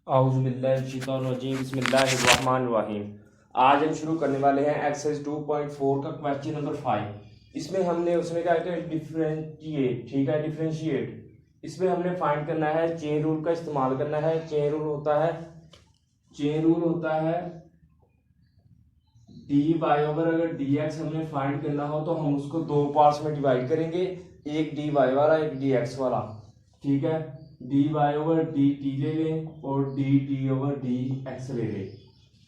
औज़ुबिल्लाहिमिनश्शैतानिर्रजीम बिस्मिल्लाहिर्रहमानिर्रहीम। आज हम शुरू करने वाले हैं एक्सरसाइज 2.4 का क्वेश्चन नंबर 5। इसमें हमने उसने कहा कि डिफरेंशिएट, ठीक है, डिफरेंशिएट। इसमें हमने फाइंड करना है, चेन रूल का इस्तेमाल करना है। चेन रूल होता है डी वाई ओवर, अगर डी एक्स हमने फाइंड करना हो तो हम उसको दो पार्ट्स में डिवाइड करेंगे, एक डी वाई वाला एक डी एक्स वाला, ठीक है। D y over d t ले लें और d t over d x ले लें।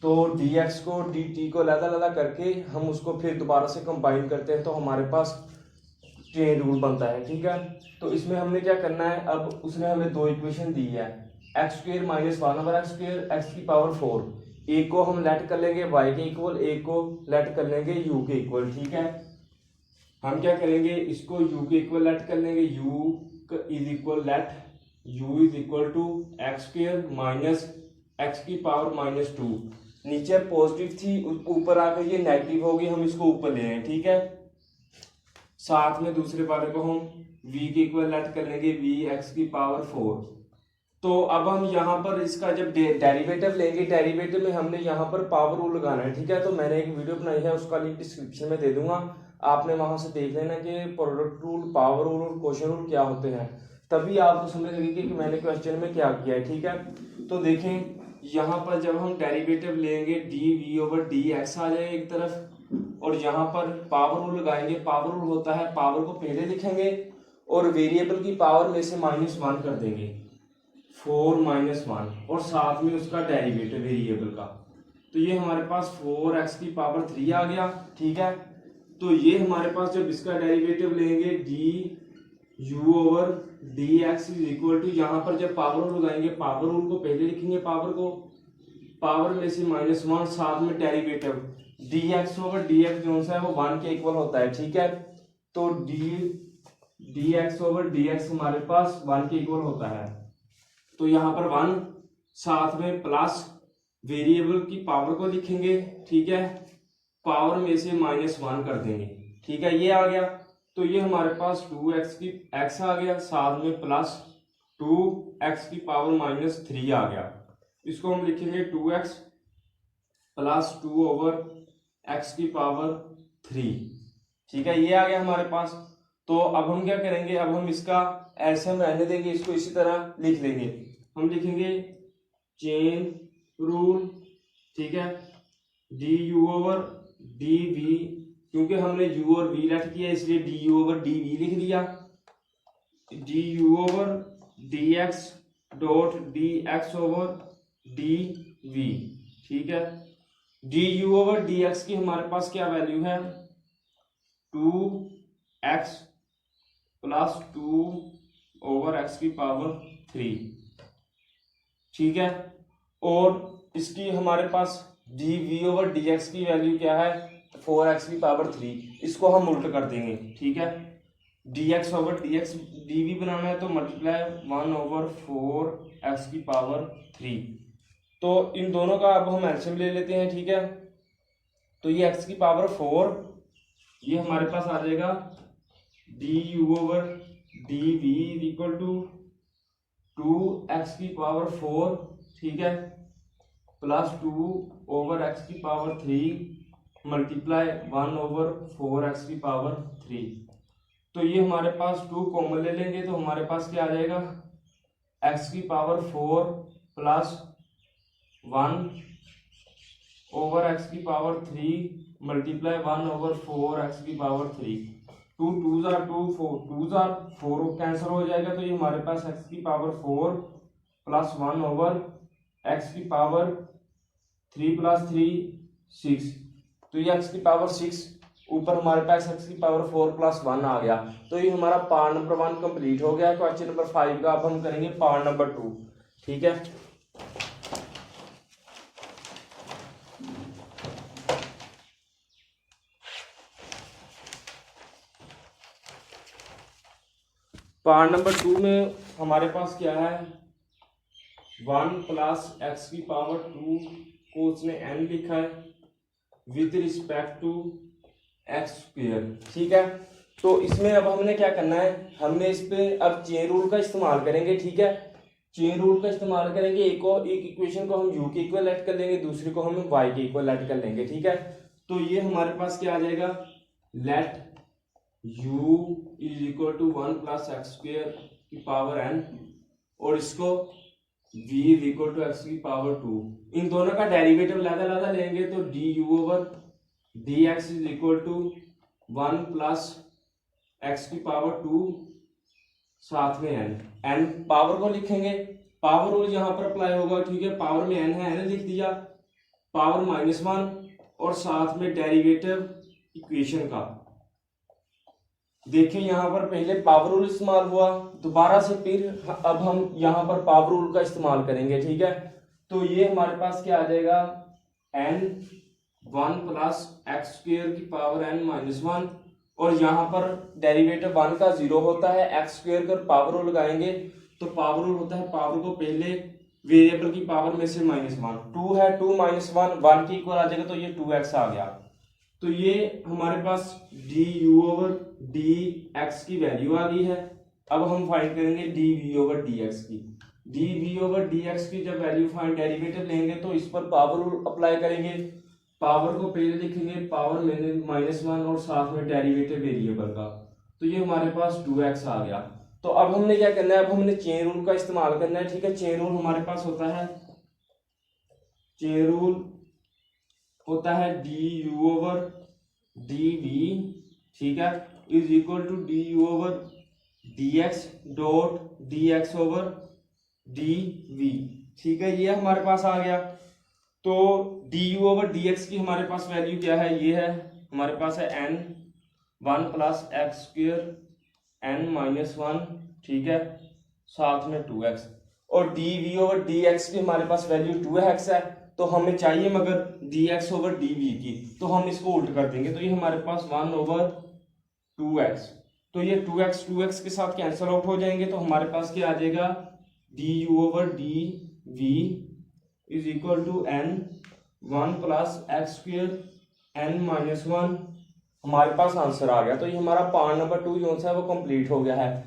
तो डी एक्स को डी टी को अलग अलग करके हम उसको फिर दोबारा से कंबाइन करते हैं तो हमारे पास चेन रूल बनता है, ठीक है। तो इसमें हमने क्या करना है, अब उसने हमें दो इक्वेशन दी है, x square minus one over x square x की पावर 4। एक को हम लेट कर लेंगे y के इक्वल, एक को लेट कर लेंगे u के इक्वल, ठीक है। हम क्या करेंगे, इसको u के इक्वल लेट कर लेंगे, u is equal let u is equal to x square minus x की पावर माइनस 2। नीचे पॉजिटिव थी, ऊपर आकर ये नेगेटिव होगी, हम इसको ऊपर ले रहे हैं, ठीक है। साथ में दूसरे वाले को हम v के इक्वल लेट कर लेंगे v एक्स की पावर 4। तो अब हम यहाँ पर इसका जब डेरिवेटिव लेंगे, डेरिवेटिव में हमने यहाँ पर पावर रूल लगाना है, ठीक है। तो मैंने एक वीडियो बनाई है, उसका लिंक डिस्क्रिप्शन में दे दूंगा, आपने वहां से देख लेना कि प्रोडक्ट रूल, पावर रूल और क्वेश्चन रूल क्या होते हैं, तभी आपको समझ लगेगी कि मैंने क्वेश्चन में क्या किया है, ठीक है। तो देखें, यहाँ पर जब हम डेरिवेटिव लेंगे d v over d x आ जाएगा एक तरफ, और यहाँ पर पावर रूल लगाएंगे। पावर रूल होता है, पावर को पहले लिखेंगे और वेरिएबल की पावर में से -1 कर देंगे, 4 - 1, और साथ में उसका डेरिवेटिव वेरिएबल का। तो ये हमारे पास 4x की पावर 3 आ गया, ठीक है। तो ये हमारे पास जब इसका डेरिवेटिव लेंगे d u over d x is equal to, यहाँ पर जब पावर रूल लगाएंगे, पावर रूल को पहले लिखेंगे, पावर को, पावर में से -1, साथ में derivative D x over d x जो है वो 1 के इक्वल होता है, ठीक है। तो d x over d x हमारे पास 1 के इक्वल होता है। तो यहाँ पर 1, साथ में प्लस वेरिएबल की पावर को लिखेंगे, ठीक है, पावर में से -1 कर देंगे, ठीक है, ये आ गया। तो ये हमारे पास 2x की x आ गया, साथ में प्लस 2x की पावर -3 आ गया। इसको हम लिखेंगे 2x प्लस 2 ओवर x की पावर 3, ठीक है, ये आ गया हमारे पास। तो अब हम क्या करेंगे, अब हम इसका ऐसे हम रहने देंगे, इसको इसी तरह लिख लेंगे। हम लिखेंगे चेन रूल, ठीक है, d u over d v, क्योंकि हमने u और v लेट किया इसलिए d u over d v लिख दिया, d u over d x dot d x over d v, ठीक है। D u over d x की हमारे पास क्या वैल्यू है, 2x प्लस 2 ओवर एक्स की पावर 3, ठीक है। और इसकी हमारे पास d v over d x की वैल्यू क्या है, 4x की पावर 3। इसको हम उल्ट कर देंगे, ठीक है। D x over d x d v बनाना है तो मल्टीप्लाई 1 ओवर 4x की पावर 3। तो इन दोनों का अब हम एलसीएम ले लेते हैं, ठीक है। तो ये x की पावर 4, ये हमारे पास आ जाएगा d u over d v equal to 2x की पावर 4, ठीक है, प्लस 2 ओवर x की पावर 3 मल्टीप्लाई 1 ओवर 4x की पावर 3। तो ये हमारे पास 2 कॉमन ले लेंगे तो हमारे पास क्या आ जाएगा, x की पावर 4 प्लस 1 ओवर x की पावर 3 मल्टीप्लाई 1 ओवर 4x की पावर 3। 2 2 जार 2 4 2 जार 4 कैंसिल हो जाएगा, तो ये हमारे पास x की पावर 4 प्लस 1 ओवर x की पावर 3 प्लस 3 6। तो ये x की पावर 6, ऊपर हमारे पास x की पावर 4 प्लस 1 आ गया। तो ये हमारा पार्ट नंबर 1 कंप्लीट हो गया क्वेश्चन नंबर 5 का। अब हम करेंगे पार्ट नंबर 2, ठीक है। पार्ट नंबर 2 में हमारे पास क्या है, 1 प्लस एक्स की पावर 2 को उसने n लिखा है with respect to x square, ठीक है। तो इसमें अब हमने क्या करना है, हमने इस पे अब चेन रूल का इस्तेमाल करेंगे, ठीक है। चेन रूल का इस्तेमाल करेंगे, एक इक्वेशन को हम u के इक्वल लेट कर लेंगे, दूसरे को हम y के इक्वल लेट कर लेंगे, ठीक है। तो ये हमारे पास क्या आ जाएगा, let u is equal to 1 plus x square की पावर n, और इसको v is equal to x की पावर 2। इन दोनों का डेरिवेटिव लादा लेंगे तो du over dx is equal to 1 plus x की पावर 2 साथ में n पावर को लिखेंगे, पावर रूल यहाँ पर अप्लाई होगा, ठीक है। पावर में n है, n लिख दिया, पावर -1 और साथ में डेरिवेटिव इक्वेशन का। देखिए यहाँ पर पहले पावर रूल इस्तेमाल हुआ, दोबारा से फिर अब हम यहाँ पर पावर रूल का इस्तेमाल करेंगे, ठीक है। तो ये हमारे पास क्या आ जाएगा, n 1 प्लस एक्स स्क्वेयर की पावर n-1, और यहाँ पर डेरिवेटिव 1 का 0 होता है, एक्स स्क्वेयर कर पावर रूल लगाएंगे तो पावर रूल होता है पावर को पहले वेरिएबल की पावर में से -1, 2 है, 2 -1 1 के इक्वल आ जाएगा, तो ये 2x आ गया। तो ये हमारे पास du ओवर dx की वैल्यू आ गई है। अब हम फाइंड करेंगे dv ओवर dx की। dv ओवर dx की जब वैल्यू फाइंड डेरिवेटिव लेंगे तो इस पर पावर रूल अप्लाई करेंगे, पावर को पहले लिखेंगे पावर में -1 और साथ में डेरिवेटिव वेरिएबल का, तो ये हमारे पास 2x आ गया। तो अब हमने क्या करना है, अब हमने चेन रूल का इस्तेमाल करना है, ठीक है। चेन रूल हमारे पास होता है, चेन रूल होता है du ओवर dv, ठीक है, is equal to du over dx dot dx over dv, ठीक है। ये हमारे पास आ गया। तो du ओवर dx की हमारे पास वैल्यू क्या है, ये है हमारे पास है n 1 plus x square n-1, ठीक है, साथ में 2x, और dv ओवर dx की हमारे पास वैल्यू 2x है, तो हमें चाहिए मगर dx ओवर dv की, तो हम इसको उल्ट कर देंगे, तो ये हमारे पास 1 ओवर 2x, तो ये 2x के साथ कैंसिल आउट हो जाएंगे, तो हमारे पास क्या आ जाएगा, du over dv is equal to n 1 plus x square n-1, हमारे पास आंसर आ गया। तो ये हमारा पार्ट नंबर 2 जो है वो कंप्लीट हो गया है।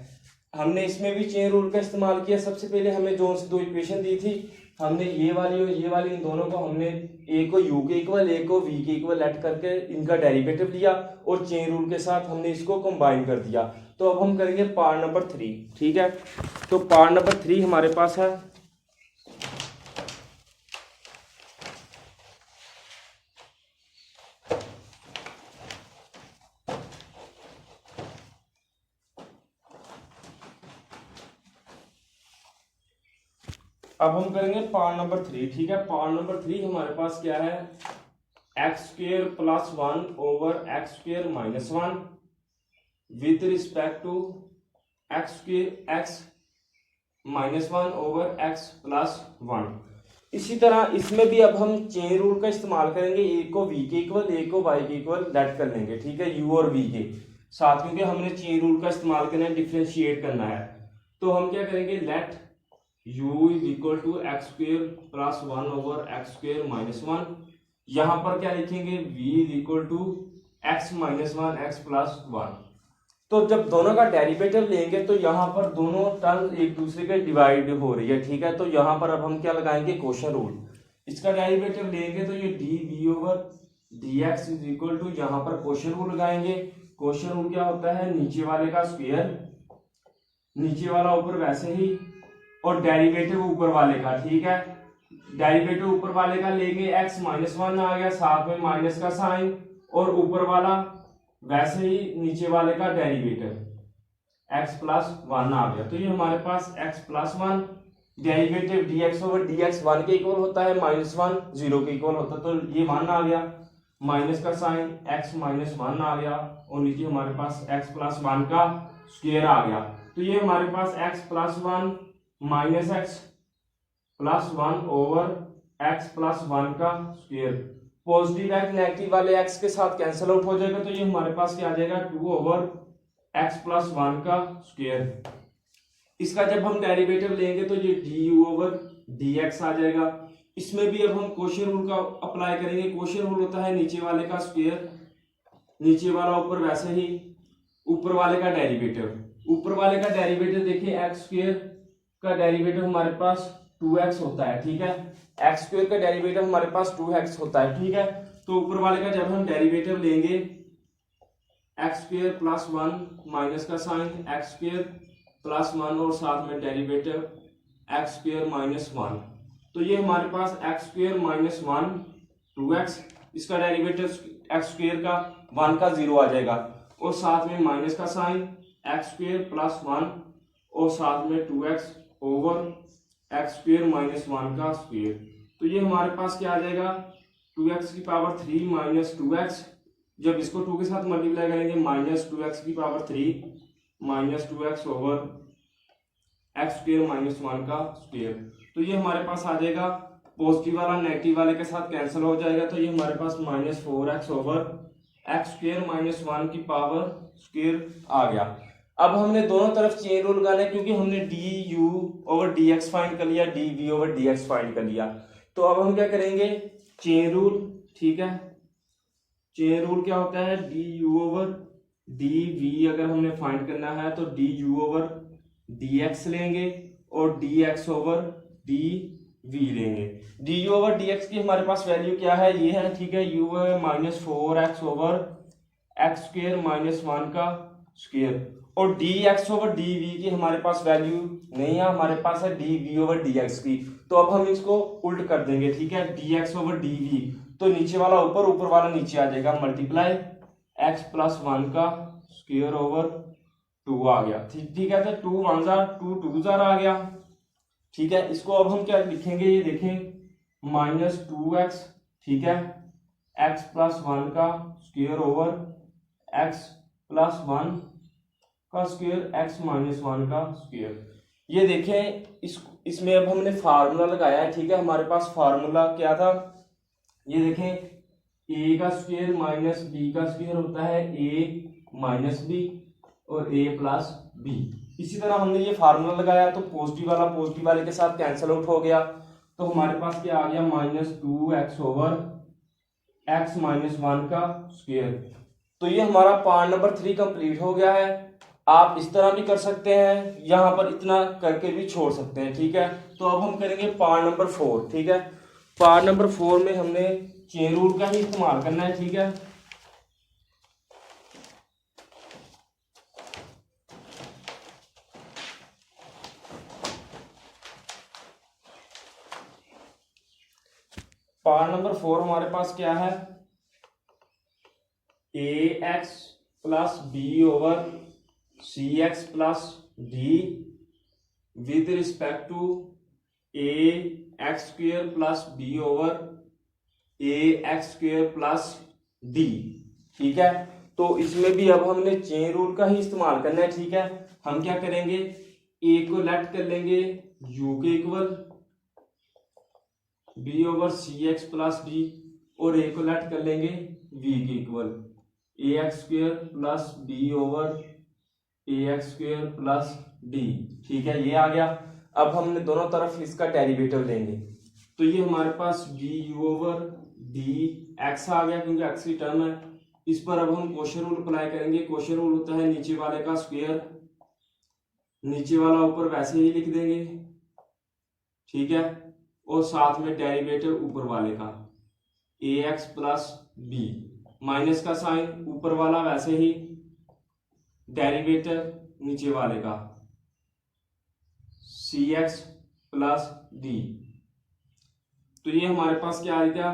हमने इसमें भी चेन रूल का इस्तेमाल किया। सबसे पहले हमें जो दो इक्वेशन दी थी, हमने ये वाली और ये वाली, इन दोनों को हमने ए को u के इक्वल, ए को v के इक्वल लेट करके इनका डेरिवेटिव लिया और चेन रूल के साथ हमने इसको कंबाइन कर दिया। तो अब हम करेंगे पार्ट नंबर 3, ठीक है। तो पार्ट नंबर 3 हमारे पास है, अब हम करेंगे पार्ट नंबर 3, ठीक है। पार्ट नंबर 3 हमारे पास क्या है, x square plus 1 over x square -1 with respect to x square x -1 over x plus 1। इसी तरह इसमें भी अब हम चेन रूल का इस्तेमाल करेंगे, ए को v के इक्वल, ए को y के इक्वल लेट कर लेंगे, ठीक है, u और v के साथ, क्योंकि हमने चेन रूल का इस्तेमाल करना है, डिफ्रेंशिएट करना है। तो हम क्या करेंगे, let u is equal to x square plus 1 over x square -1, यहाँ पर क्या लिखेंगे, v is equal to x -1 x plus 1। तो जब दोनों का डेरिवेटिव लेंगे तो यहाँ पर दोनों टर्म एक दूसरे के डिवाइड हो रही है, ठीक है। तो यहाँ पर अब हम क्या लगाएंगे, क्वोशंट रूल। इसका डेरिवेटिव लेंगे तो ये dv over dx is equal to, यहाँ पर क्वोशंट रूल लगाएंगे। क्वोशंट रूल क्या होता है, नीचे वाले का स्क्वायर, नीचे वाला ऊपर वैसे ही, और डेरिवेटिव ऊपर वाले का, ठीक है। डेरिवेटिव ऊपर वाले का लेंगे, x -1 आ गया, साथ में माइनस का साइन, और ऊपर वाला वैसे ही नीचे वाले का डेरिवेटिव x प्लस 1 आ गया। तो ये हमारे पास x plus 1, derivative dx over dx 1 के इक्वल होता है, -1 0 के इक्वल होता है, तो ये 1 आ गया, माइनस का साइन x -1 आ गया, और नीचे हमारे पास x प्लस 1 का स्क्वायर आ गया। तो ये हमारे पास x plus 1 minus x plus 1 over x plus 1 का स्क्वायर, पॉजिटिव एक्स नेगेटिव वाले x के साथ कैंसिल आउट हो जाएगा, तो ये हमारे पास क्या आ जाएगा, 2 ओवर x प्लस 1 का स्क्वायर। इसका जब हम डेरिवेटिव लेंगे तो ये du ओवर dx आ जाएगा। इसमें भी अब हम क्वोशंट रूल का अप्लाई करेंगे। क्वोशंट रूल होता है नीचे वाले का स्क्वायर, नीचे वाला ऊपर वैसे ही, ऊपर वाले का डेरिवेटिव। ऊपर वाले का डेरिवेटिव देखिए एक्स स्क्वायर का डेरिवेटिव हमारे पास 2x होता है, ठीक है। एक्स स्क्वायर का डेरिवेटिव हमारे पास 2x होता है, ठीक है। तो ऊपर वाले का जब हम डेरिवेटिव लेंगे एक्स स्क्वायर प्लस 1 माइनस का साइन एक्स स्क्वायर प्लस 1 और साथ में डेरिवेटिव एक्स स्क्वायर माइनस 1, तो ये हमारे पास एक्स स्क्वायर माइनस 1 2x, इसका डेरिवेटिव एक्स स्क्वायर का 1 का 0 आ जाएगा और साथ में माइनस का साइन एक्स स्क्वायर प्लस 1 और साथ में 2x over x square minus 1 का स्क्वायर। तो ये हमारे पास क्या आ जाएगा 2x की पावर 3 माइनस 2x, जब इसको 2 के साथ मल्टीप्लाई करेंगे माइनस 2x की power 3 minus 2x over x square minus 1 का स्क्वायर। तो ये हमारे पास आ जाएगा, पॉजिटिव वाला नेगेटिव वाले के साथ कैंसिल हो जाएगा, तो ये हमारे पास minus 4x over x square minus 1 की पावर स्क्वायर आ गया। अब हमने दोनों तरफ चेन रूल लगाना है, क्योंकि हमने d u over d x find कर लिया, d v over d x find कर लिया। तो अब हम क्या करेंगे चेन रूल, ठीक है। चेन रूल क्या होता है d u over d v, अगर हमने फाइंड करना है तो d u over d x लेंगे और d x over d v लेंगे। D u over d x की हमारे पास वैल्यू क्या है, ये है, ठीक है। यू है minus 4x over x square minus 1 का स्क्वायर, और d x over d v की हमारे पास वैल्यू नहीं है, हमारे पास है d v over d x की। तो अब हम इसको उल्ट कर देंगे, ठीक है। D x over d v, तो नीचे वाला ऊपर ऊपर वाला नीचे आ जाएगा, मल्टीप्लाई एक्स प्लस 1 का स्क्वायर ओवर 2 आ गया, ठीक है। तो 2 1 जार 2 2 जार आ गया, ठीक है। इसको अब हम क्या लिखेंगे, ये देखें माइनस 2x, ठीक है, x प्लस 1 का स्क्वायर ओवर x प्लस 1 का स्क्वायर x माइनस 1 का स्क्वायर। ये देखें इसमें अब हमने फार्मूला लगाया है, ठीक है। हमारे पास फार्मूला क्या था, ये देखें a का स्क्वायर माइनस b का स्क्वायर होता है a माइनस b और a प्लस b। इसी तरह हमने ये फार्मूला लगाया तो पॉजिटिव वाला पॉजिटिव वाले के साथ कैंसिल आउट हो गया, तो हमारे पास क्या आ गया minus 2x over x minus 1 का स्क्वायर। तो ये हमारा पार्ट नंबर 3 कंप्लीट हो गया है। आप इस तरह भी कर सकते हैं, यहाँ पर इतना करके भी छोड़ सकते हैं, ठीक है। तो अब हम करेंगे पार्ट नंबर 4, ठीक है। पार्ट नंबर 4 में हमने चेन रूल का ही इस्तेमाल करना है, ठीक है। पार्ट नंबर 4 हमारे पास क्या है, a x plus b over c x plus d with respect to a x square plus b over a x square plus d, ठीक है। तो इसमें भी अब हमने चेन रूल का ही इस्तेमाल करना है, ठीक है। हम क्या करेंगे, ए को लेफ्ट कर लेंगे यू के equal, b over c x plus d, और ए को लेफ्ट कर लेंगे वी के equal, a x square plus b over a x square plus d, ठीक है। ये आ गया। अब हमने दोनों तरफ इसका डेरिवेटिव लेंगे, तो ये हमारे पास d u over d x आ गया, क्योंकि एक्स की टर्म है। इस पर अब हम कोशेन रूल अप्लाई करेंगे। कोशेन रूल होता है नीचे वाले का स्क्वायर, नीचे वाला ऊपर वैसे ही लिख देंगे, ठीक है, और साथ में डेरिवेटिव ऊपर वाले का a x plus b, minus का साइन ऊपर वाला वैसे ही, डेरिवेटिव नीचे वाले का सी एक्स प्लस डी। तो ये हमारे पास क्या आ गया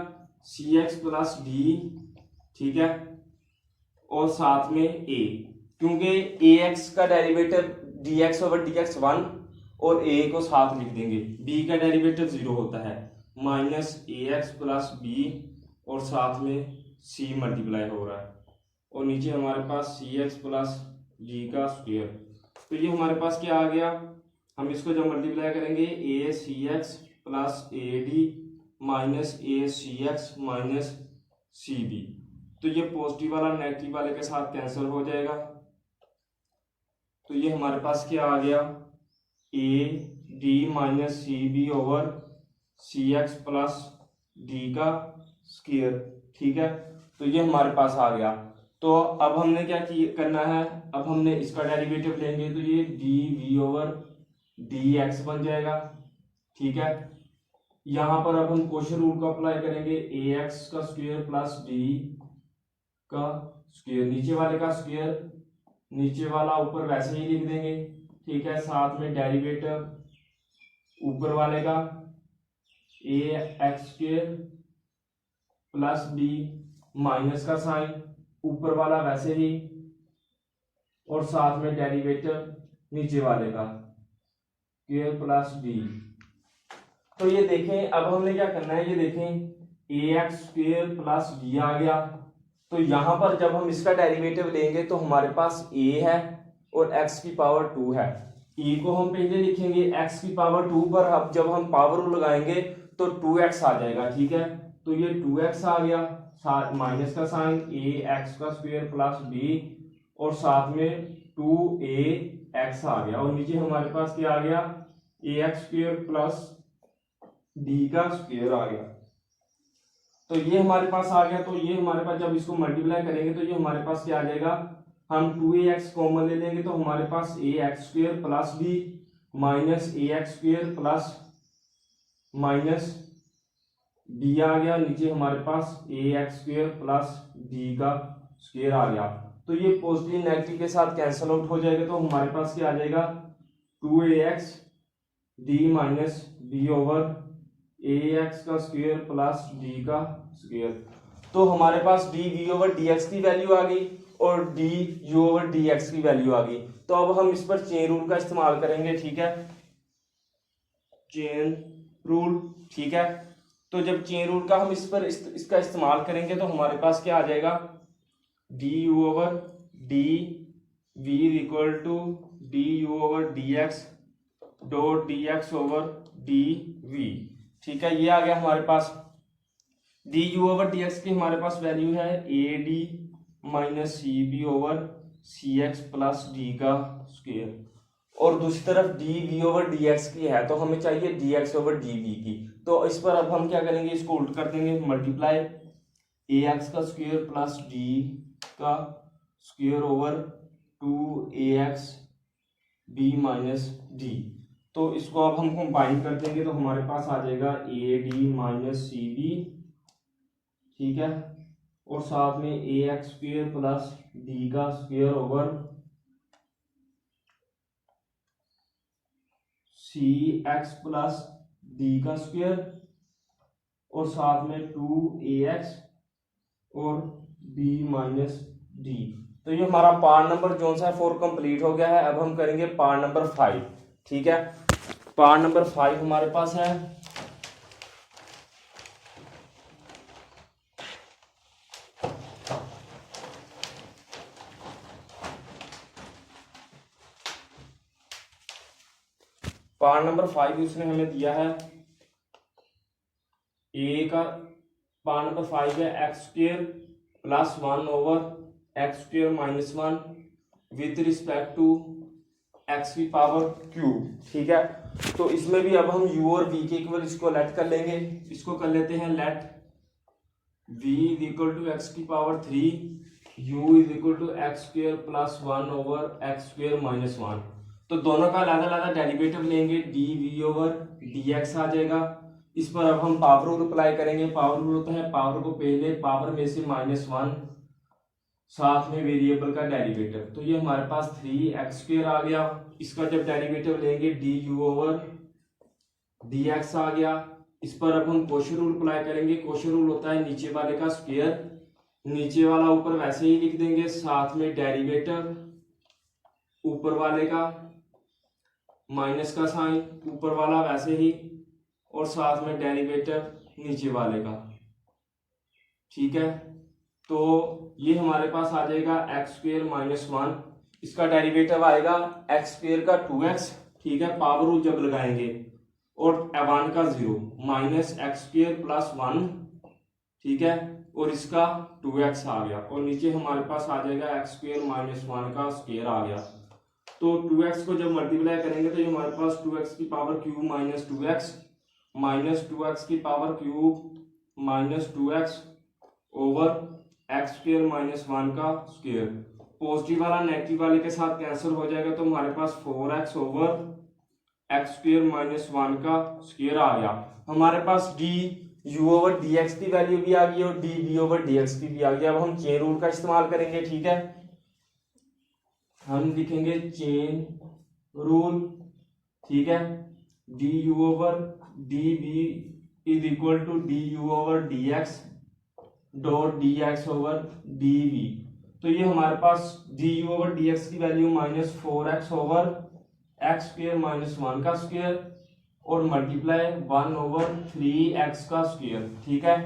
सी एक्स प्लस डी, ठीक है, और साथ में ए, क्योंकि ए एक्स का derivative D x over d x 1 और ए को साथ लिख देंगे, बी का डेरिवेटिव 0 होता है, minus a x plus B और साथ में सी मल्टीप्लाई हो रहा है, और नीचे हमारे पास सी एक्स प्लस डी का स्क्वायर। तो ये हमारे पास क्या आ गया, हम इसको जब मल्टीप्लाई करेंगे a c x plus a d minus a c x minus c b, तो ये पॉजिटिव वाला नेगेटिव वाले के साथ कैंसिल हो जाएगा। तो ये हमारे पास क्या आ गया a d minus c b over c x plus d का स्क्वायर, ठीक है। तो ये हमारे पास आ गया। तो अब हमने क्या करना है, अब हमने इसका डेरिवेटिव लेंगे, तो ये d v over d x बन जाएगा। ठीक है, यहां पर अब हम कोशन रूल को अप्लाई करेंगे, ए एक्स का स्क्वायर प्लस डी का स्क्वायर, नीचे वाले का स्क्वायर, नीचे वाला ऊपर वैसे ही लिख देंगे। ठीक है, साथ में डेरिवेटिव ऊपर वाले का a x square plus b, minus का साइन ऊपर वाला वैसे ही, और साथ में डेरिवेटिव नीचे वाले का स्क्वायर प्लस डी। तो ये देखें, अब हमने क्या करना है, ये देखें ए एक्स स्क्वायर प्लस डी आ गया। तो यहां पर जब हम इसका डेरिवेटिव लेंगे तो हमारे पास ए है और एक्स की पावर 2 है। ए को हम पहले लिखेंगे एक्स की पावर 2 पर, अब जब हम पावर रूल लगाएंगे तो 2x आ जाएगा। ठीक है, तो ये 2x आ गया, माइनस का साइन, ए एक्स का स्क्वायर प्लस बी, और साथ में 2ax आ गया, और नीचे हमारे पास क्या आ गया, ए एक्स स्क्वायर प्लस डी का स्क्वायर आ गया। तो ये हमारे पास आ गया। तो ये हमारे पास जब इसको मल्टीप्लाई करेंगे तो ये हमारे पास क्या आ जाएगा, हम 2ax कॉमन ले लेंगे तो हमारे पास a x square plus b minus a x square plus minus d आ गया, नीचे हमारे पास a x square plus d का स्क्वायर आ गया। तो ये पॉजिटिव नेगेटिव के साथ कैंसल आउट हो जाएगा, तो हमारे पास क्या आ जाएगा, 2ax d minus b over a x का स्क्वायर प्लस डी का स्क्वायर। तो हमारे पास d v over d x की वैल्यू आ गई और d u over d x की वैल्यू आ गई। तो अब हम इस पर चेन रूल का इस्तेमाल करेंगे। ठीक है, चेन रूल। ठीक है, तो जब चेन रूल का हम इस पर इसका इस्तेमाल करेंगे तो हमारे पास क्या आ जाएगा, d u over d v equal to d u over d x dot d x over d v. ठीक है, ये आ गया हमारे पास। D u over d x की हमारे पास वैल्यू है a d minus c b over c x plus d का स्क्वायर, और दूसरी तरफ d v over d x की है, तो हमें चाहिए d x over d v की। तो इस पर अब हम क्या करेंगे, इसको उल्ट कर देंगे, मल्टीप्लाई ए एक्स का स्क्वायर प्लस डी का square over 2ax b minus d. तो इसको अब हम कंबाइन कर देंगे तो हमारे पास आ जाएगा a d minus c b. ठीक है, और साथ में a x square plus d का square over c x plus d का स्क्वायर, और साथ में 2ax और b माइनस डी। तो ये हमारा पार्ट नंबर जो सा है 4 कंप्लीट हो गया है। अब हम करेंगे पार्ट नंबर 5। ठीक है, पार्ट नंबर 5 हमारे पास है, पार्ट नंबर 5 उसने हमें दिया है ए का पार्ट नंबर 5 है x square plus 1 over x square minus 1 with respect to x की पावर क्यूब। ठीक है, तो इसमें भी अब हम u और v के इक्वल इसको लेट कर लेंगे। इसको कर लेते हैं let v is equal to x की power 3, u is equal to x square plus 1 over x square minus 1। तो दोनों का अलग अलग डेरिवेटिव लेंगे, d v over d x आ जाएगा। इस पर अब हम पावर रूल अप्लाई करेंगे। पावर रूल होता है पावर को पहले पावर में से -1 साथ में वेरिएबल का डेरिवेटिव। तो ये हमारे पास 3x स्क्वायर आ गया। इसका जब डेरिवेटिव लेंगे d u over d x आ गया। इस पर अब हम कोशन रूल अप्लाई करेंगे। कोशन रूल होता है नीचे वाले का स्क्वायर, नीचे वाला ऊपर वैसे ही लिख देंगे, साथ में डेरिवेटिव ऊपर वाले का माइनस का साइन ऊपर वाला वैसे ही, और साथ में डेरिवेटिव नीचे वाले का। ठीक है, तो ये हमारे पास आ जाएगा एक्स स्क्वायर माइनस 1, इसका डेरिवेटिव आएगा एक्स स्क्वायर का 2x। ठीक है, पावर रूल जब लगाएंगे, और 1 का 0 माइनस एक्स स्क्वायर प्लस 1। ठीक है, और इसका 2x आ गया, और नीचे हमारे पास आ जाएगा एक्स स्क्वायर माइनस 1 का स्क्वायर आ गया। तो 2x को जब मल्टीप्लाई करेंगे तो ये हमारे पास 2x की power cube minus 2x minus 2x की power cube minus 2x over x square minus 1 का स्क्वायर। पॉजिटिव वाला नेगेटिव वाले के साथ कैंसिल हो जाएगा, तो हमारे पास 4x over x square minus 1 का स्क्वायर आ गया। हमारे पास d u over d x की वैल्यू भी आ गई और d v over d x की भी आ गई। अब हम चेन रूल का इस्तेमाल करेंगे, ठीक है। हम लिखेंगे चेन रूल, ठीक है। D u over d v is equal to d u over d x dot d x over d v. तो ये हमारे पास d u over d x की value minus 4x over x square minus 1 का square और multiply 1 over 3x का square, ठीक है।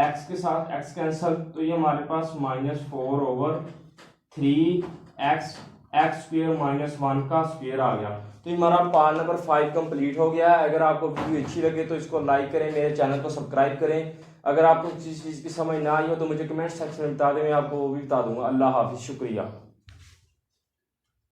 x के साथ x कैंसल, तो ये हमारे पास minus 4 over 3x x square minus 1 का स्क्वायर आ गया। तो ये हमारा पार्ट नंबर 5 कंप्लीट हो गया है। अगर आपको वीडियो अच्छी लगे तो इसको लाइक करें, मेरे चैनल को सब्सक्राइब करें। अगर आपको किसी चीज़ की समझ ना आई हो तो मुझे कमेंट सेक्शन में बता दें, मैं आपको वो भी बता दूंगा। अल्लाह हाफिज़, शुक्रिया।